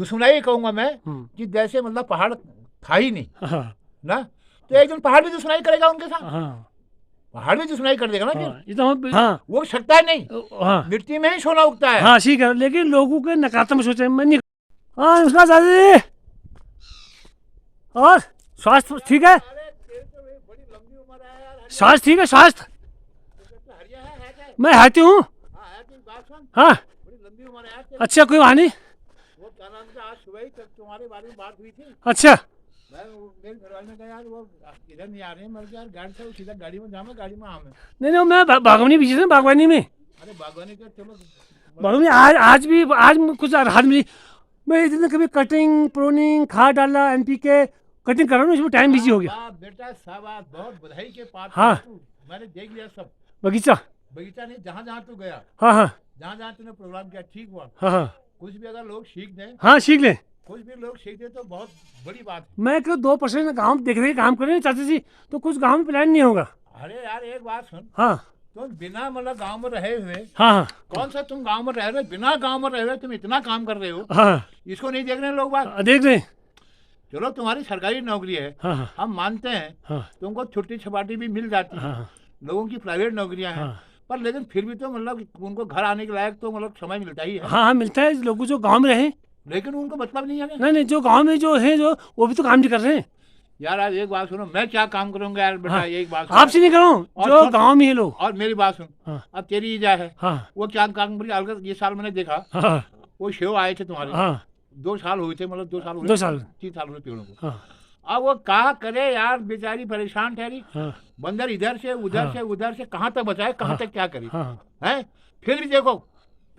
दुश्मनाई कहूंगा मैं कि जैसे मतलब पहाड़ था ही नहीं हाँ ना, तो एक दिन पहाड़ भी दुश्मनाई करेगा उनके साथ। हाँ पहाड़ भी दुश्मनाई कर देगा ना फिर। हाँ, ये तो हाँ वो सकता है नहीं, हाँ मिट्टी में ही सोना उगता है। हाँ ठीक है, लेकिन लोगों के नकारात्मक सोचे मैं नहीं। हाँ नमस्कार दादा जी, और स्वास्थ्य ठीक है? अरे तेरी तो बड़ी लंबी उम्र है यार। स्वास्थ्य ठीक है? स्वास्थ्य हरिया है क्या? मैं हाथी हूँ। हाँ है, तेरी बात सुन, हाँ बड़ी लंबी उम्र है यार तेरी। अच्छा, कोई बात नहीं। वो क्या नाम था, आज सुबह ही तक तुम्हारे बारे में बात हुई थी। अच्छा मेरे घरवाले ने कहा यार वो इधर नहीं आ रहे हैं, यार गाड़ी से सीधा गाड़ी में जाना, गाड़ी में आवे। नहीं नहीं, मैं बागवानी पीछे से, बागवानी में। अरे बागवानी का चलो, बागवानी आज कुछ राहत मिली। मैं इतने कभी कटिंग प्रोनिंग खाद डाला NPK कटिंग कर रहा हूँ, इसमें टाइम बिजी हो गया। बेटा शाबाश, बहुत बधाई के पात्र हाँ। तू। मैंने देख लिया सब बगीचा। बगीचा नहीं, जहाँ जहाँ तू गया, हाँ हाँ जहाँ जहाँ तूने प्रोग्राम किया, ठीक हुआ। हाँ हाँ कुछ भी अगर लोग सीख दें, हाँ सीख लें। कुछ भी लोग सीख दें तो बहुत बड़ी बात है। मैं क्यों 2% गाँव देख रहे काम कर रहे हैं चाचा जी, तो कुछ गाँव में प्लान नहीं होगा। अरे यार एक बात सुन, हाँ तुम बिना मतलब गांव में रहे हुए, हाँ हाँ कौन सा तुम गांव में रह रहे हो, बिना गांव में रहे हुए तुम इतना काम कर रहे हो, हाँ इसको नहीं देख रहे हैं लोग बात। देख रहे हैं। चलो तुम्हारी सरकारी नौकरी है, हाँ हाँ हम मानते हैं, हाँ तुमको छुट्टी छपाटी भी मिल जाती है, हाँ लोगों की प्राइवेट नौकरियां हैं, हाँ पर लेकिन फिर भी तो मतलब उनको घर आने के लायक तो मतलब समय मिलता ही है। हाँ हाँ मिलता है लोगों जो गांव में रहे। लेकिन उनको मतलब नहीं है ना। नहीं नहीं, जो गांव में जो है जो वो भी तो काम नहीं कर रहे हैं। यार आज एक बात सुनो, मैं क्या काम करूंगा यार बेटा, हाँ, एक बात सुनो। आपसे नहीं कर रहा हूँ, और जो सुन- गांव में है लोग। और मेरी बात सुन, हाँ अब तेरी ईजा है, हाँ वो क्या काम करी, अलग ये साल मैंने देखा, हाँ वो सेव आए थे तुम्हारे, हाँ 2 साल हुए थे, मतलब 2 साल हुए, 2 साल 3 साल हुए पेड़ों को। हाँ अब वो कहा करे यार, बेचारी परेशान ठहरी, हाँ बंदर इधर से उधर हाँ। से उधर से कहाँ तक बचाए, कहाँ तक क्या करी हाँ है। फिर भी देखो,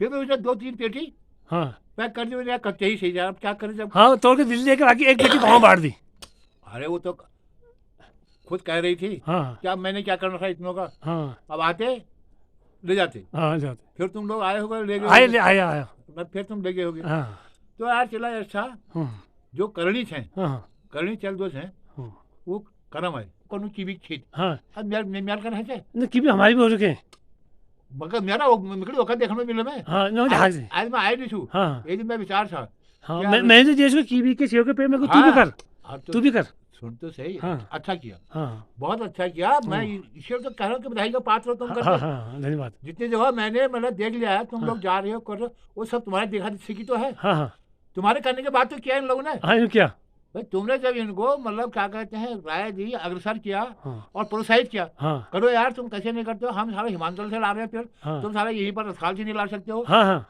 फिर भी उसे 2-3 पेटी हाँ पैक कर दी, कच्चे ही सही जा, अब क्या करे जब। हाँ, तोड़ के दिल्ली लेके बाकी एक बेटी गाँव बांट दी। अरे वो तो खुद कह रही थी हाँ क्या मैंने क्या करना था इतनों का, हाँ अब आते ले जाते, हाँ जाते फिर तुम लोग आए होगे ले आए गए, आया आया। फिर तुम ले गए होगे। हाँ तो यार चला अच्छा, हाँ जो करणी है, हाँ करणी चल दो है, हाँ वो करम है कोनो की भी खेत। हाँ, अब म्यार कर है नहीं की भी हमारी भी हो चुके हैं। मगर मेरा मिकड़ी वक्त देखने मिले मैं, हाँ नहीं जहाज से। आज मैं आए नहीं छू, हाँ ये दिन मैं विचार था हाँ, क्या मैंने तो जैसे कीवी के सेव के पेड़ में तू भी कर, अब तू भी कर। सुन तो सही, हाँ। अच्छा किया, हाँ बहुत अच्छा किया। मैं ईश्वर तो कह रहा हूँ कि बधाई का पात्र हो तुम हाँ करके। हाँ धन्यवाद। जितनी जगह मैंने मतलब देख लिया है, तुम लोग जा रहे हो कर रहे हो, वो सब तुम्हारे देखा सीखी तो है, हाँ हाँ तुम्हारे करने के बाद तो किया इन लोगों ने। हाँ यूँ क्या। भाई तुमने जब इनको मतलब क्या कहते हैं राय दी, अग्रसर किया हाँ और प्रोत्साहित किया, हाँ करो यार, तुम कैसे नहीं करते हो, हम सारे हिमाचल से ला रहे हैं पेड़, हाँ तुम सारे यहीं पर रसखाल से नहीं ला सकते हो। हाँ हाँ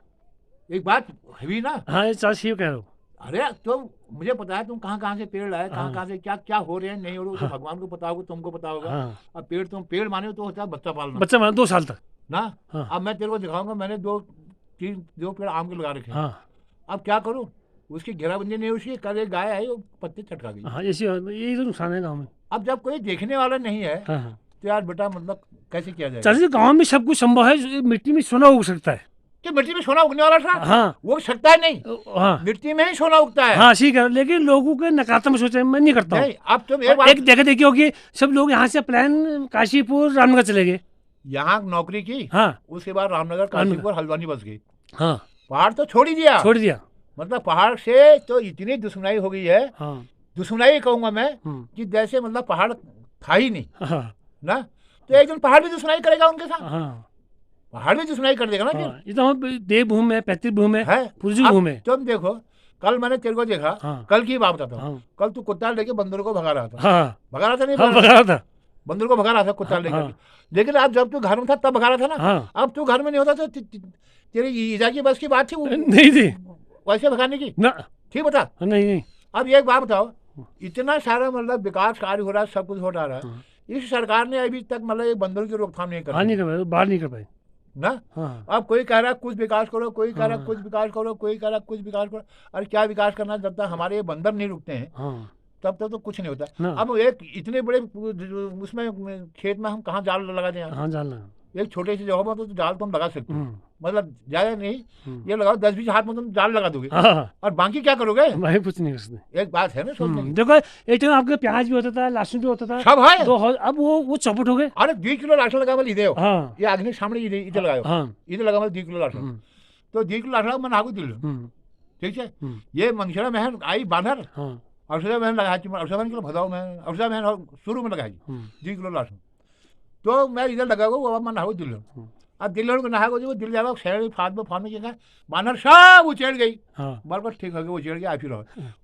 एक बात हुई ना। हाँ, ये चार शिव कह रहा हूँ। अरे तुम, मुझे पता है तुम कहाँ कहाँ से पेड़ लाए, कहाँ हाँ। कहाँ से क्या क्या हो रहे हैं नहीं हो रहे, वो तो हाँ। भगवान को पता होगा, तुमको पता होगा। हाँ अब पेड़, तुम पेड़ माने तो होता है बच्चा पालना बच्चा माना 2 साल तक। ना। हाँ। अब मैं तेरे को दिखाऊंगा, मैंने 2 पेड़ आम के लगा रखे हैं। हाँ अब क्या करूँ, उसकी घेराबंदी नहीं, उसकी कल एक गाय आई, वो पत्ते छटका गई। हाँ, ऐसी यही तो नुकसान है गाँव में। अब जब कोई देखने वाला नहीं है हाँ हाँ तो यार बेटा मतलब कैसे किया जाएगा। चाचा जी, गाँव में सब कुछ संभव है, मिट्टी में सोना उग सकता है। कि मिट्टी में सोना उगने वाला था, हाँ वो सकता है नहीं, हाँ मिट्टी में ही सोना उगता है। हाँ ठीक है, लेकिन लोगों के नकारात्मक सोचे मैं नहीं करता हूँ। नहीं, अब तुम एक और बात, एक जगह देखी होगी, सब लोग यहाँ से प्लान काशीपुर रामनगर चले गए। यहाँ नौकरी की, हाँ उसके बाद रामनगर, काशीपुर, हल्द्वानी बस गई, हाँ पहाड़ तो छोड़ ही दिया। छोड़ दिया। मतलब पहाड़ से तो इतनी दुश्मनाई हो गई है, हाँ दुश्मनाई कहूंगा मैं कि जैसे मतलब पहाड़ था ही नहीं हाँ ना, तो एक दिन पहाड़ भी दुश्मनाई करेगा उनके साथ, हाँ पहाड़ भी दुश्मनाई कर देगा ना फिर। हाँ, ये तो हम देवभूमि है, पैतृक भूमि है, है पूर्वज अब भूमि है। तुम देखो, कल मैंने तेरे को देखा, हाँ कल की बात बताता हूँ, हाँ कल तू कुत्ता लेके बंदर को भगा रहा था, हाँ भगा रहा था नहीं हाँ भगा भगा रहा रहा था। बंदर को भगा रहा था कुत्ता हाँ, लेकर हाँ। के। लेकिन अब जब तू घर में था तब भगा रहा था ना, हाँ अब तू घर में नहीं होता तो तेरी ईजा की बस की बात थी वो नहीं थी वैसे भगाने की, ना। ठीक बता। नहीं नहीं अब एक बात बताओ, इतना सारा मतलब विकास कार्य हो रहा है, सब कुछ हो रहा है, हाँ। इस सरकार ने अभी तक मतलब एक बंदरों की रोकथाम नहीं हाँ नहीं कर कर पाए, बाहर नहीं कर पाए ना। हाँ अब कोई कह रहा है कुछ विकास करो, कोई कह रहा है हाँ। कुछ विकास करो, कोई कह रहा है कुछ विकास करो। अरे क्या विकास करना, जब तक हमारे ये बंदर नहीं रुकते हैं हाँ तब तक तो कुछ नहीं होता। ना। अब एक इतने बड़े उसमें खेत में हम कहाँ जाल लगा दें यार, हाँ जानना। एक छोटे से जगह में तो जाल तुम लगा सकते हो, मतलब ज्यादा नहीं, ये लगाओ 10-20 हाथ में तुम जाल लगा दोगे, हाँ और बाकी क्या करोगे। भाई कुछ नहीं कर सकते। एक बात है ना सोचने की। देखो एक टाइम आपके प्याज भी होता था, लहसुन भी होता था, सब है। अब वो चौपट हो गए। अरे 2 किलो लाठा लगा मैं लीधे हो, हाँ ये आगे सामने इधर लगाओ, हाँ इधर लगा मैं 2 किलो लाठा, तो 2 किलो लाठा मैं नागू दिल ठीक है। ये मंगेरा महन आई बानर हाँ औषधा महन लगाया, औषधा महन के भदाओ महन, औषधा महन शुरू में लगाई 2 किलो लाश। तो मैं इधर लगा वो मैं नहाऊ दिल अब दिल को नहा जो दिल जाएगा शहर फाद में फाद में क्या बानर सब उचेड़ गई। बस ठीक हो गया, उचेड़ गया फिर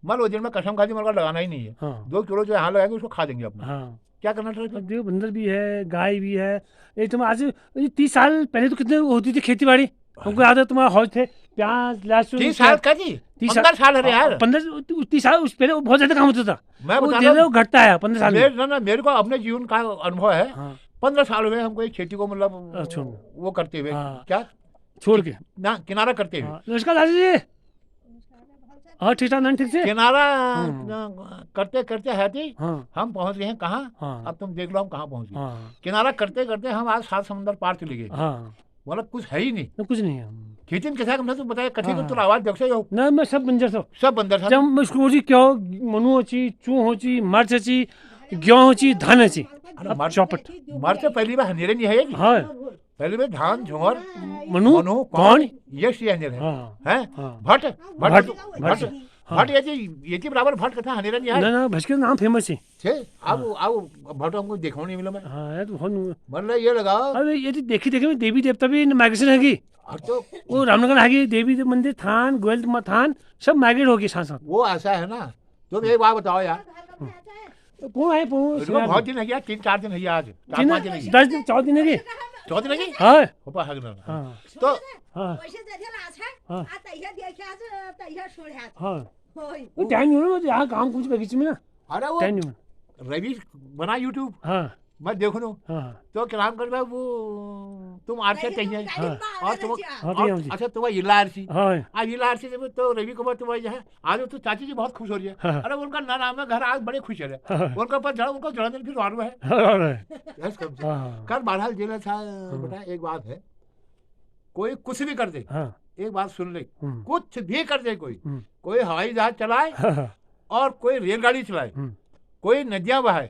मर वो दिन में कसम खा दी मर लगाना ही नहीं है। 2 किलो जो यहाँ लगाएंगे उसको खा देंगे अपना। क्या करना चाहिए? देखो बंदर भी है, गाय भी है। ये तुम आज 30 साल पहले तो कितने होती थी खेती बाड़ी, हमको याद है तुम्हारा हौज थे, प्याज लहसुन। 30 साल का जी 15 साल है यार। 30 साल उस पहले बहुत ज्यादा काम होता था। मैं बता रहा हूँ घटता है 15 साल में। ना मेरे को अपने जीवन का अनुभव है। 15 साल हुए हमको एक खेती को मतलब वो करते हुए क्या छोड़ के ना किनारा करते हुए। नमस्कार दादी जी। हाँ ठीक ठाक, ठीक से किनारा करते करते है थी हम पहुंच गए हैं कहाँ। अब तुम देख लो हम कहाँ पहुंच गए। किनारा करते करते हम आज 7 समुद्र पार चले गए। मतलब कुछ है ही नहीं, कुछ नहीं है खेती में कैसा तुम बताया कथी को तो आवाज देख हो ना। मैं सब बंजर सब बंदर जब मैं उसको बोली क्यों मनु होची चू होची मर्च होची गेहूं होची धान होची चौपट मर्च पहली बार हनेरे नहीं है। हाँ पहले में धान झोंगर मनु कौन ये हनेर है भट्ट भट्ट भट्ट भट्ट ये बराबर भट्ट कथा हनेरा नहीं है ना। भटके का नाम फेमस है अब भट्ट हमको देखो नहीं मिला। मैं हाँ तो मतलब ये लगाओ अरे ये देखी में देवी देवता भी माइग्रेशन है तो वो रामनगर है देवी मंदिर थान गोयल थान सब माइग्रेट होगी साथ साथ। वो ऐसा है ना। तुम एक बात बताओ यार कौन है बहुत दिन है यार 3-4 दिन है आज 4-5 दिन 10 दिन 14 दिन है 14 दिन है हाँ तो वो टाइम नहीं यहाँ काम कुछ बगीचे में ना। अरे वो टाइम नहीं रवि बना यूट्यूब मैं देखो तो क्या कर वो तुम आरसी चाहिए और तुम अच्छा तुम्हारा इला आरसी इला आरसी तो रवि को तुम आज तो चाची जी बहुत खुश हो रही है। अरे उनका नाम है घर आज बड़े खुश है उनका पर जड़ा उनको जड़ा दिन फिर वारू है कर बहरहाल जेल था बेटा। एक बात है कोई कुछ भी कर दे एक बात सुन ले कुछ भी कर दे कोई हवाई जहाज चलाए और कोई रेलगाड़ी चलाए कोई नदियां बहाए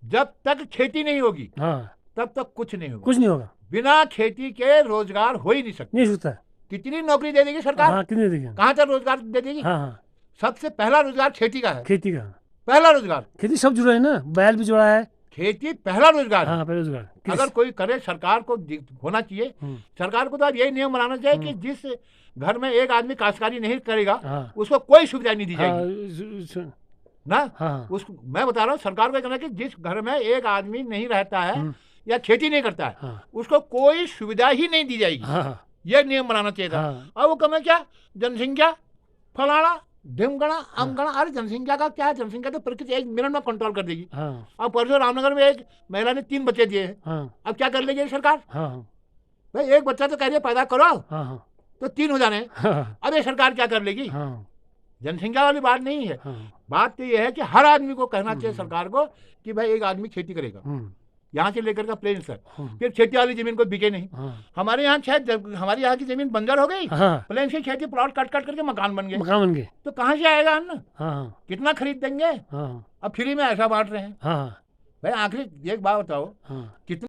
जब तक खेती नहीं होगी तब तक कुछ नहीं होगा। बिना खेती के रोजगार हो ही नहीं सकता। कितनी नौकरी दे देगी सरकार? कितनी देगी? कहाँ तक रोजगार दे देगी? सबसे पहला रोजगार खेती का है। खेती का पहला रोजगार खेती सब जुड़ा है ना, बैल भी जुड़ा है। खेती पहला रोजगार पहला रोजगार अगर कोई करे सरकार को होना चाहिए। सरकार को तो अब यही नियम बनाना चाहिए कि जिस घर में एक आदमी काश्तकारी नहीं करेगा उसको कोई सुविधा नहीं दी जाएगी ना। उसको मैं बता रहा हूँ सरकार को कहना कि जिस घर में एक आदमी नहीं रहता है या खेती नहीं करता है उसको कोई सुविधा ही नहीं दी जाएगी। यह नियम बनाना चाहिए था। अब वो कम क्या जनसंख्या फलाना ढिमगणा अमगणा। अरे जनसंख्या का क्या है? जनसंख्या तो प्रकृति 1 मिनट में कंट्रोल कर देगी। अब परसों रामनगर में एक महिला ने 3 बच्चे दिए हैं। अब क्या कर लेगी सरकार? भाई एक बच्चा तो कह रही है पैदा करो तो 3 हो जाने। अब ये सरकार क्या कर लेगी? जनसंख्या वाली बात नहीं है। बात तो ये है कि हर आदमी को कहना चाहिए सरकार को कि भाई एक आदमी खेती करेगा यहाँ से लेकर का प्लेन तक फिर खेती वाली जमीन को बिके नहीं। हमारे यहाँ शायद हमारे यहाँ की जमीन बंजर हो गई प्लेन से खेती प्लॉट कट करके मकान बन गए तो कहाँ से आएगा अन्न? कितना खरीद देंगे? अब फ्री में ऐसा बांट रहे हैं। भाई आखिरी एक बात बताओ कितना